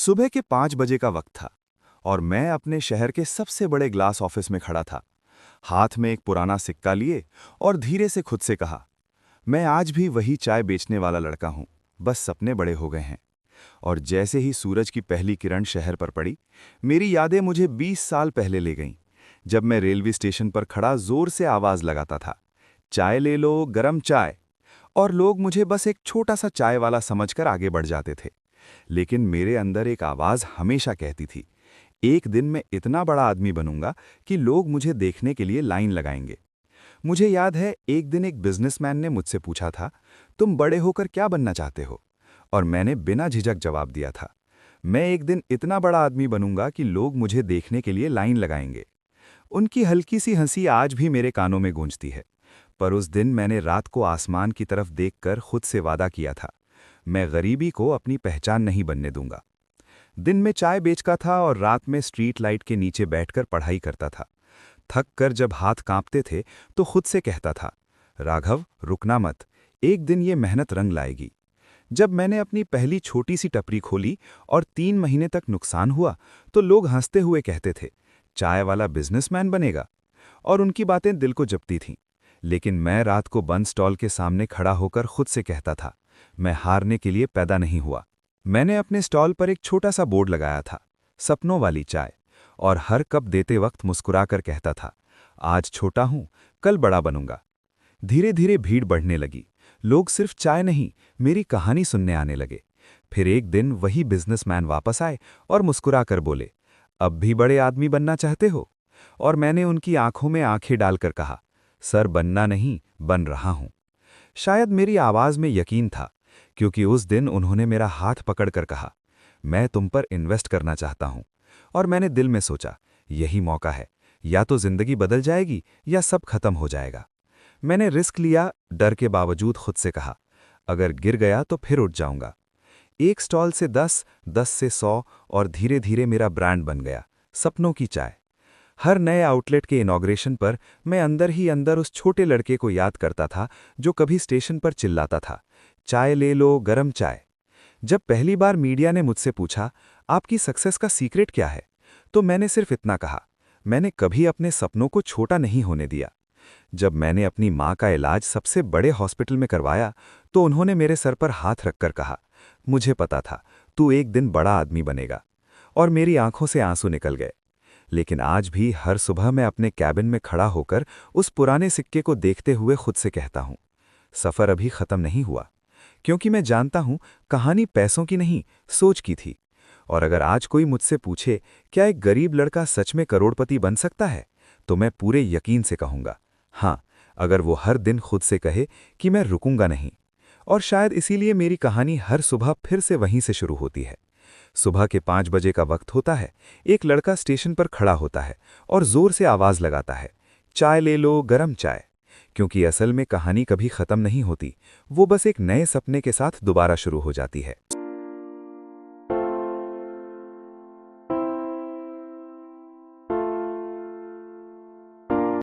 सुबह के 5 बजे का वक्त था और मैं अपने शहर के सबसे बड़े ग्लास ऑफिस में खड़ा था। हाथ में एक पुराना सिक्का लिए और धीरे से खुद से कहा, मैं आज भी वही चाय बेचने वाला लड़का हूं, बस सपने बड़े हो गए हैं। और जैसे ही सूरज की पहली किरण शहर पर पड़ी, मेरी यादें मुझे 20 साल पहले ले गईं, जब मैं रेलवे स्टेशन पर खड़ा जोर से आवाज लगाता था, चाय ले लो, गरम चाय। और लोग मुझे बस एक छोटा सा चाय वाला समझकर आगे बढ़ जाते थे। लेकिन मेरे अंदर एक आवाज हमेशा कहती थी, एक दिन मैं इतना बड़ा आदमी बनूंगा कि लोग मुझे देखने के लिए लाइन लगाएंगे। मुझे याद है, एक दिन एक बिजनेसमैन ने मुझसे पूछा था, तुम बड़े होकर क्या बनना चाहते हो? और मैंने बिना झिझक जवाब दिया था, मैं एक दिन इतना बड़ा आदमी बनूंगा कि लोग मुझे देखने के लिए लाइन लगाएंगे। उनकी हल्की सी हंसी आज भी मेरे कानों में गूंजती है। पर उस दिन मैंने रात को आसमान की तरफ देखकर खुद से वादा किया था, मैं गरीबी को अपनी पहचान नहीं बनने दूंगा। दिन में चाय बेचता था और रात में स्ट्रीट लाइट के नीचे बैठकर पढ़ाई करता था। थक कर जब हाथ कांपते थे तो खुद से कहता था, राघव रुकना मत, एक दिन ये मेहनत रंग लाएगी। जब मैंने अपनी पहली छोटी सी टपरी खोली और 3 महीने तक नुकसान हुआ तो लोग हंसते हुए कहते थे, चाय वाला बिजनेसमैन बनेगा। और उनकी बातें दिल को जपती थीं। लेकिन मैं रात को बंद स्टॉल के सामने खड़ा होकर खुद से कहता था, मैं हारने के लिए पैदा नहीं हुआ। मैंने अपने स्टॉल पर एक छोटा सा बोर्ड लगाया था, सपनों वाली चाय, और हर कप देते वक्त मुस्कुराकर कहता था, आज छोटा हूं, कल बड़ा बनूंगा। धीरे धीरे भीड़ बढ़ने लगी। लोग सिर्फ चाय नहीं, मेरी कहानी सुनने आने लगे। फिर एक दिन वही बिजनेसमैन वापस आए और मुस्कुराकर बोले, अब भी बड़े आदमी बनना चाहते हो? और मैंने उनकी आंखों में आंखें डालकर कहा, सर बनना नहीं, बन रहा हूं। शायद मेरी आवाज में यकीन था, क्योंकि उस दिन उन्होंने मेरा हाथ पकड़कर कहा, मैं तुम पर इन्वेस्ट करना चाहता हूं। और मैंने दिल में सोचा, यही मौका है, या तो जिंदगी बदल जाएगी या सब खत्म हो जाएगा। मैंने रिस्क लिया, डर के बावजूद खुद से कहा, अगर गिर गया तो फिर उठ जाऊंगा। एक स्टॉल से 10, 10 से 100 और धीरे धीरे मेरा ब्रांड बन गया, सपनों की चाय। हर नए आउटलेट के इनॉग्रेशन पर मैं अंदर ही अंदर उस छोटे लड़के को याद करता था जो कभी स्टेशन पर चिल्लाता था, चाय ले लो, गरम चाय। जब पहली बार मीडिया ने मुझसे पूछा, आपकी सक्सेस का सीक्रेट क्या है, तो मैंने सिर्फ इतना कहा, मैंने कभी अपने सपनों को छोटा नहीं होने दिया। जब मैंने अपनी माँ का इलाज सबसे बड़े हॉस्पिटल में करवाया तो उन्होंने मेरे सर पर हाथ रखकर कहा, मुझे पता था तू एक दिन बड़ा आदमी बनेगा। और मेरी आंखों से आंसू निकल गए। लेकिन आज भी हर सुबह मैं अपने कैबिन में खड़ा होकर उस पुराने सिक्के को देखते हुए खुद से कहता हूं, सफर अभी खत्म नहीं हुआ। क्योंकि मैं जानता हूं, कहानी पैसों की नहीं, सोच की थी। और अगर आज कोई मुझसे पूछे, क्या एक गरीब लड़का सच में करोड़पति बन सकता है, तो मैं पूरे यकीन से कहूंगा, हाँ, अगर वो हर दिन खुद से कहे कि मैं रुकूंगा नहीं। और शायद इसीलिए मेरी कहानी हर सुबह फिर से वहीं से शुरू होती है। सुबह के 5 बजे का वक्त होता है। एक लड़का स्टेशन पर खड़ा होता है और जोर से आवाज लगाता है, चाय ले लो, गरम चाय। क्योंकि असल में कहानी कभी खत्म नहीं होती, वो बस एक नए सपने के साथ दोबारा शुरू हो जाती है।